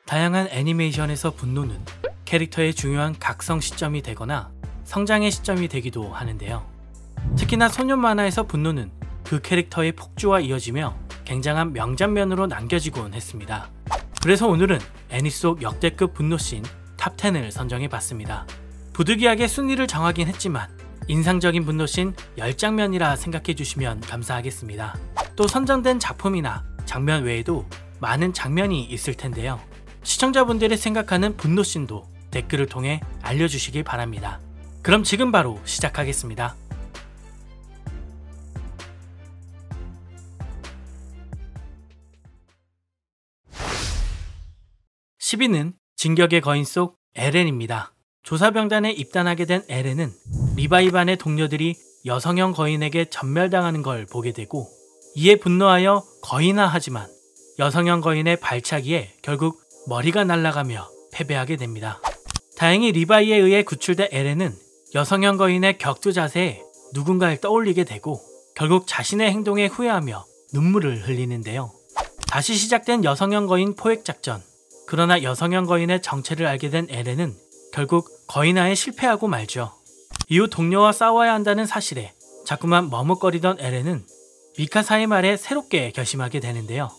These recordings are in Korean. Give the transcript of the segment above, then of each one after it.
다양한 애니메이션에서 분노는 캐릭터의 중요한 각성 시점이 되거나 성장의 시점이 되기도 하는데요. 특히나 소년 만화에서 분노는 그 캐릭터의 폭주와 이어지며 굉장한 명장면으로 남겨지곤 했습니다. 그래서 오늘은 애니 속 역대급 분노씬 탑 10을 선정해봤습니다. 부득이하게 순위를 정하긴 했지만 인상적인 분노씬 10장면이라 생각해주시면 감사하겠습니다. 또 선정된 작품이나 장면 외에도 많은 장면이 있을 텐데요. 시청자분들이 생각하는 분노씬도 댓글을 통해 알려주시길 바랍니다. 그럼 지금 바로 시작하겠습니다. 10위는 진격의 거인 속 에렌입니다. 조사병단에 입단하게 된 에렌은 리바이 반의 동료들이 여성형 거인에게 전멸당하는 걸 보게 되고 이에 분노하여 거인화하지만 여성형 거인의 발차기에 결국 머리가 날아가며 패배하게 됩니다. 다행히 리바이에 의해 구출된 에렌은 여성형 거인의 격투 자세에 누군가를 떠올리게 되고 결국 자신의 행동에 후회하며 눈물을 흘리는데요. 다시 시작된 여성형 거인 포획작전. 그러나 여성형 거인의 정체를 알게 된 에렌은 결국 거인화에 실패하고 말죠. 이후 동료와 싸워야 한다는 사실에 자꾸만 머뭇거리던 에렌은 미카사의 말에 새롭게 결심하게 되는데요.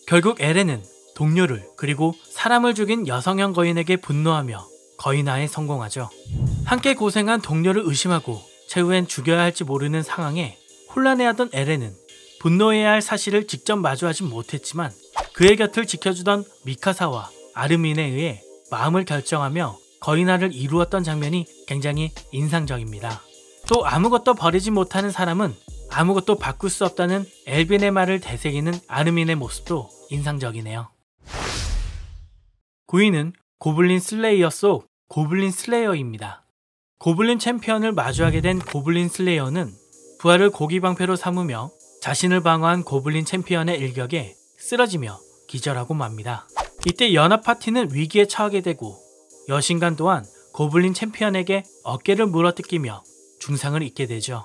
결국 에렌은 동료를 그리고 사람을 죽인 여성형 거인에게 분노하며 거인화에 성공하죠. 함께 고생한 동료를 의심하고 최후엔 죽여야 할지 모르는 상황에 혼란해하던 에렌은 분노해야 할 사실을 직접 마주하지 못했지만 그의 곁을 지켜주던 미카사와 아르민에 의해 마음을 결정하며 거인화를 이루었던 장면이 굉장히 인상적입니다. 또 아무것도 버리지 못하는 사람은 아무것도 바꿀 수 없다는 엘빈의 말을 되새기는 아르민의 모습도 인상적이네요. 9위는 고블린 슬레이어 속 고블린 슬레이어입니다. 고블린 챔피언을 마주하게 된 고블린 슬레이어는 부하를 고기방패로 삼으며 자신을 방어한 고블린 챔피언의 일격에 쓰러지며 기절하고 맙니다. 이때 연합 파티는 위기에 처하게 되고 여신간 또한 고블린 챔피언에게 어깨를 물어뜯기며 중상을 입게 되죠.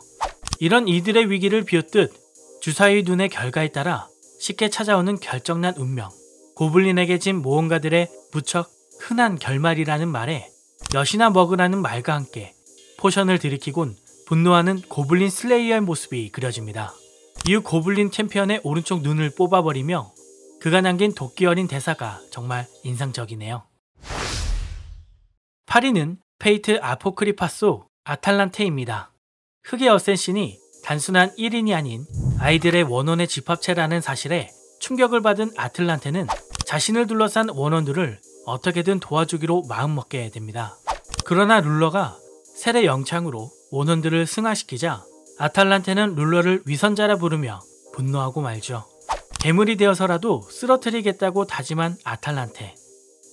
이런 이들의 위기를 비웃듯 주사위 눈의 결과에 따라 쉽게 찾아오는 결정난 운명, 고블린에게 진 모험가들의 무척 흔한 결말이라는 말에 엿이나 먹으라는 말과 함께 포션을 들이키곤 분노하는 고블린 슬레이어의 모습이 그려집니다. 이후 고블린 챔피언의 오른쪽 눈을 뽑아버리며 그가 남긴 도끼 어린 대사가 정말 인상적이네요. 8위는 페이트 아포크리파 속 아탈란테입니다. 흑의 어쌔신이 단순한 1인이 아닌 아이들의 원혼의 집합체라는 사실에 충격을 받은 아틀란테는 자신을 둘러싼 원혼들을 어떻게든 도와주기로 마음먹게 됩니다. 그러나 룰러가 셀의 영창으로 원혼들을 승화시키자 아탈란테는 룰러를 위선자라 부르며 분노하고 말죠. 괴물이 되어서라도 쓰러뜨리겠다고 다짐한 아탈란테.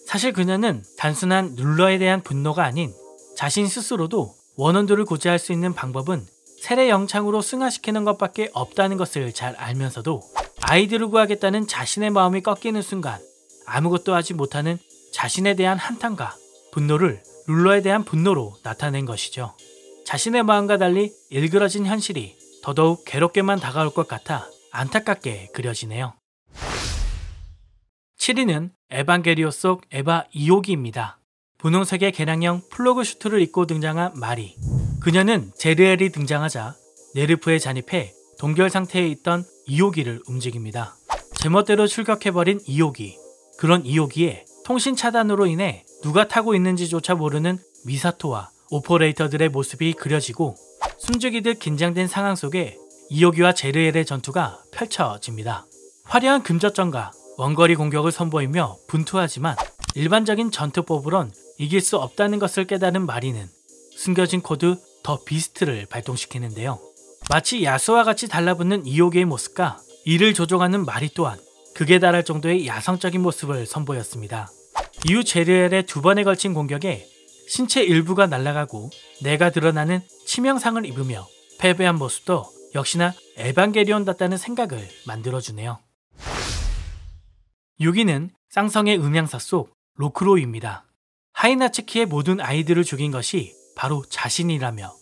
사실 그녀는 단순한 룰러에 대한 분노가 아닌 자신 스스로도 원혼들을 구제할 수 있는 방법은 셀의 영창으로 승화시키는 것밖에 없다는 것을 잘 알면서도 아이들을 구하겠다는 자신의 마음이 꺾이는 순간 아무것도 하지 못하는 자신에 대한 한탄과 분노를 룰러에 대한 분노로 나타낸 것이죠. 자신의 마음과 달리 일그러진 현실이 더더욱 괴롭게만 다가올 것 같아 안타깝게 그려지네요. 7위는 에반게리오 속 에바 이오기입니다. 분홍색의 개량형 플러그 슈트를 입고 등장한 마리. 그녀는 제르엘이 등장하자 네르프에 잔입해 동결 상태에 있던 이오기를 움직입니다. 제멋대로 출격해버린 이오기. 그런 이오기에 통신 차단으로 인해 누가 타고 있는지조차 모르는 미사토와 오퍼레이터들의 모습이 그려지고 숨죽이듯 긴장된 상황 속에 이오기와 제르엘의 전투가 펼쳐집니다. 화려한 금저점과 원거리 공격을 선보이며 분투하지만 일반적인 전투법으론 이길 수 없다는 것을 깨달은 마리는 숨겨진 코드 더 비스트를 발동시키는데요. 마치 야수와 같이 달라붙는 이오기의 모습과 이를 조종하는 마리 또한 극에 달할 정도의 야성적인 모습을 선보였습니다. 이후 제르엘의 2번에 걸친 공격에 신체 일부가 날아가고 뇌가 드러나는 치명상을 입으며 패배한 모습도 역시나 에반게리온답다는 생각을 만들어주네요. 6위는 쌍성의 음향사 속 로크로이입니다. 하이나츠키의 모든 아이들을 죽인 것이 바로 자신이라며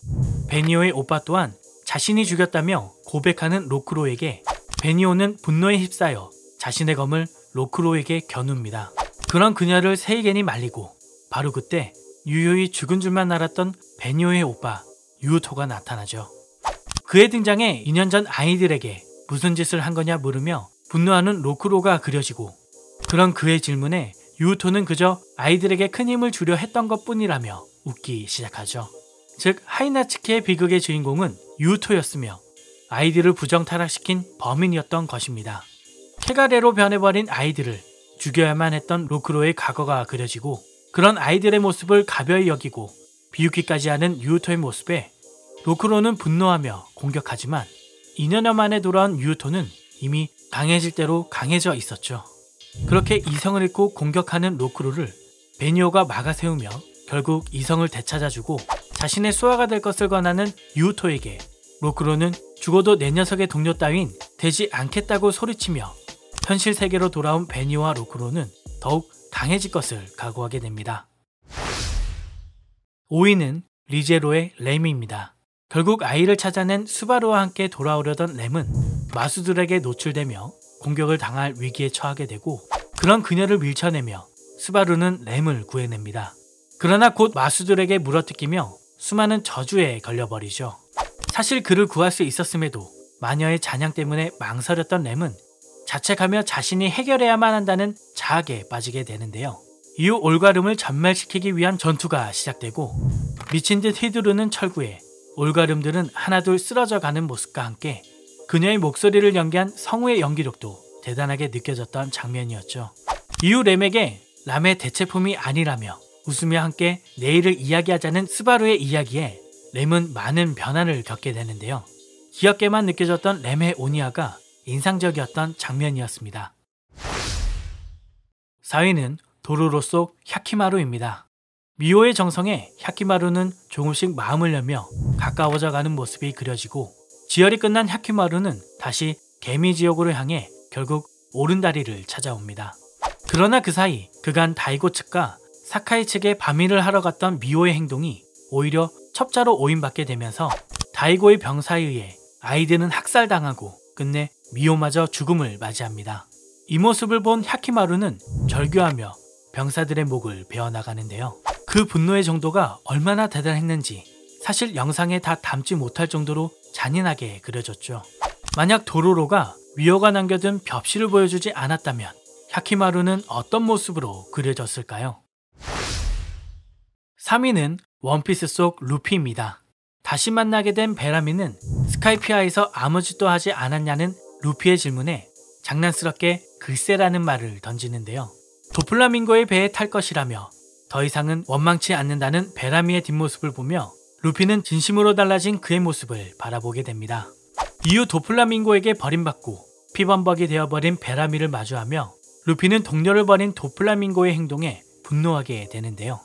베니오의 오빠 또한 자신이 죽였다며 고백하는 로크로에게 베니오는 분노에 휩싸여 자신의 검을 로크로에게 겨눕니다. 그런 그녀를 세이겐이 말리고 바로 그때 유유히 죽은 줄만 알았던 베니오의 오빠 유우토가 나타나죠. 그의 등장에 2년 전 아이들에게 무슨 짓을 한 거냐 물으며 분노하는 로크로가 그려지고, 그런 그의 질문에 유우토는 그저 아이들에게 큰 힘을 주려 했던 것뿐이라며 웃기 시작하죠. 즉 하이나츠키의 비극의 주인공은 유우토였으며 아이들을 부정타락시킨 범인이었던 것입니다. 캐가레로 변해버린 아이들을 죽여야만 했던 로크로의 과거가 그려지고, 그런 아이들의 모습을 가벼이 여기고 비웃기까지 하는 유우토의 모습에 로크로는 분노하며 공격하지만 2년여 만에 돌아온 유우토는 이미 강해질 대로 강해져 있었죠. 그렇게 이성을 잃고 공격하는 로크로를 베니오가 막아세우며 결국 이성을 되찾아주고 자신의 수하가 될 것을 권하는 유우토에게 로크로는 죽어도 내 녀석의 동료 따윈 되지 않겠다고 소리치며 현실 세계로 돌아온 베니오와 로크로는 더욱 강해질 것을 각오하게 됩니다. 5위는 리제로의 램입니다. 결국 아이를 찾아낸 스바루와 함께 돌아오려던 램은 마수들에게 노출되며 공격을 당할 위기에 처하게 되고, 그런 그녀를 밀쳐내며 스바루는 램을 구해냅니다. 그러나 곧 마수들에게 물어뜯기며 수많은 저주에 걸려버리죠. 사실 그를 구할 수 있었음에도 마녀의 잔향 때문에 망설였던 램은 자책하며 자신이 해결해야만 한다는 자학에 빠지게 되는데요. 이후 올가름을 전멸시키기 위한 전투가 시작되고, 미친 듯 휘두르는 철구에 올가름들은 하나둘 쓰러져가는 모습과 함께 그녀의 목소리를 연기한 성우의 연기력도 대단하게 느껴졌던 장면이었죠. 이후 램에게 람의 대체품이 아니라며 웃으며 함께 내일을 이야기하자는 스바루의 이야기에 램은 많은 변화를 겪게 되는데요. 귀엽게만 느껴졌던 램의 오니아가 인상적이었던 장면이었습니다. 4위는 도로로 속 야키마루입니다. 미호의 정성에 야키마루는 조금씩 마음을 열며 가까워져가는 모습이 그려지고, 지혈이 끝난 야키마루는 다시 개미지옥으로 향해 결국 오른다리를 찾아옵니다. 그러나 그 사이 그간 다이고 측과 사카이 측에 밤일을 하러 갔던 미호의 행동이 오히려 첩자로 오인받게 되면서 다이고의 병사에 의해 아이들은 학살당하고 끝내 미호마저 죽음을 맞이합니다. 이 모습을 본 야키마루는 절규하며 병사들의 목을 베어나가는데요. 그 분노의 정도가 얼마나 대단했는지 사실 영상에 다 담지 못할 정도로 잔인하게 그려졌죠. 만약 도로로가 위호가 남겨둔 벽시를 보여주지 않았다면 야키마루는 어떤 모습으로 그려졌을까요? 3위는 원피스 속 루피입니다. 다시 만나게 된 베라미는 스카이피아에서 아무 짓도 하지 않았냐는 루피의 질문에 장난스럽게 글쎄라는 말을 던지는데요. 도플라밍고의 배에 탈 것이라며 더 이상은 원망치 않는다는 베라미의 뒷모습을 보며 루피는 진심으로 달라진 그의 모습을 바라보게 됩니다. 이후 도플라밍고에게 버림받고 피범벅이 되어버린 베라미를 마주하며 루피는 동료를 버린 도플라밍고의 행동에 분노하게 되는데요.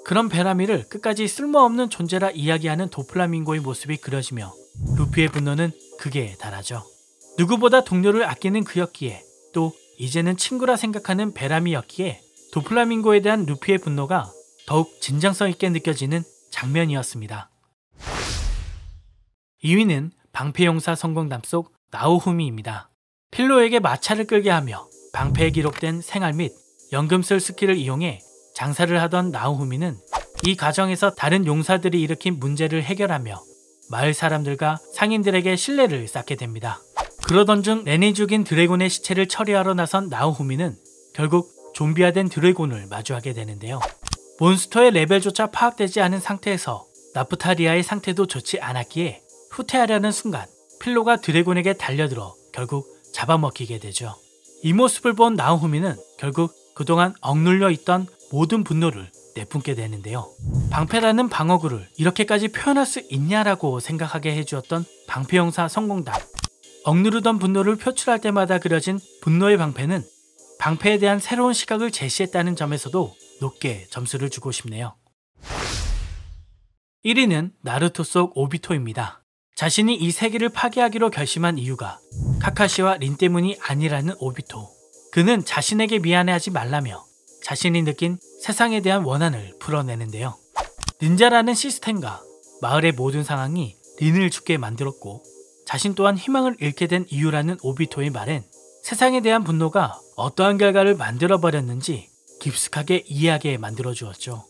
그런 베라미를 끝까지 쓸모없는 존재라 이야기하는 도플라밍고의 모습이 그려지며 루피의 분노는 극에 달하죠. 누구보다 동료를 아끼는 그였기에, 또 이제는 친구라 생각하는 베라미였기에 도플라밍고에 대한 루피의 분노가 더욱 진정성 있게 느껴지는 장면이었습니다. 2위는 방패용사 성공담 속 나오후미입니다. 필로에게 마차를 끌게 하며 방패에 기록된 생활 및 연금술 스킬을 이용해 장사를 하던 나오후미는 이 과정에서 다른 용사들이 일으킨 문제를 해결하며 마을 사람들과 상인들에게 신뢰를 쌓게 됩니다. 그러던 중 렌이 죽인 드래곤의 시체를 처리하러 나선 나오후미는 결국 좀비화된 드래곤을 마주하게 되는데요. 몬스터의 레벨조차 파악되지 않은 상태에서 나프타리아의 상태도 좋지 않았기에 후퇴하려는 순간 필로가 드래곤에게 달려들어 결국 잡아먹히게 되죠. 이 모습을 본 나오후미는 결국 그동안 억눌려 있던 모든 분노를 내뿜게 되는데요. 방패라는 방어구를 이렇게까지 표현할 수 있냐라고 생각하게 해주었던 방패용사 성공담. 억누르던 분노를 표출할 때마다 그려진 분노의 방패는 방패에 대한 새로운 시각을 제시했다는 점에서도 높게 점수를 주고 싶네요. 1위는 나루토 속 오비토입니다. 자신이 이 세계를 파괴하기로 결심한 이유가 카카시와 린 때문이 아니라는 오비토. 그는 자신에게 미안해하지 말라며 자신이 느낀 세상에 대한 원한을 풀어내는데요. 닌자라는 시스템과 마을의 모든 상황이 린을 죽게 만들었고 자신 또한 희망을 잃게 된 이유라는 오비토의 말엔 세상에 대한 분노가 어떠한 결과를 만들어버렸는지 깊숙하게 이해하게 만들어 주었죠.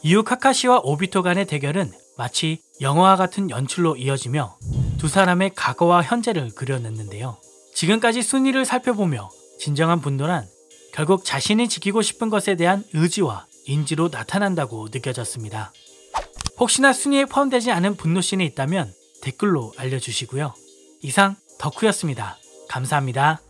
이후 카카시와 오비토 간의 대결은 마치 영화와 같은 연출로 이어지며 두 사람의 과거와 현재를 그려냈는데요. 지금까지 순위를 살펴보며 진정한 분노란 결국 자신이 지키고 싶은 것에 대한 의지와 인지로 나타난다고 느껴졌습니다. 혹시나 순위에 포함되지 않은 분노씬이 있다면 댓글로 알려주시고요. 이상 덕후였습니다. 감사합니다.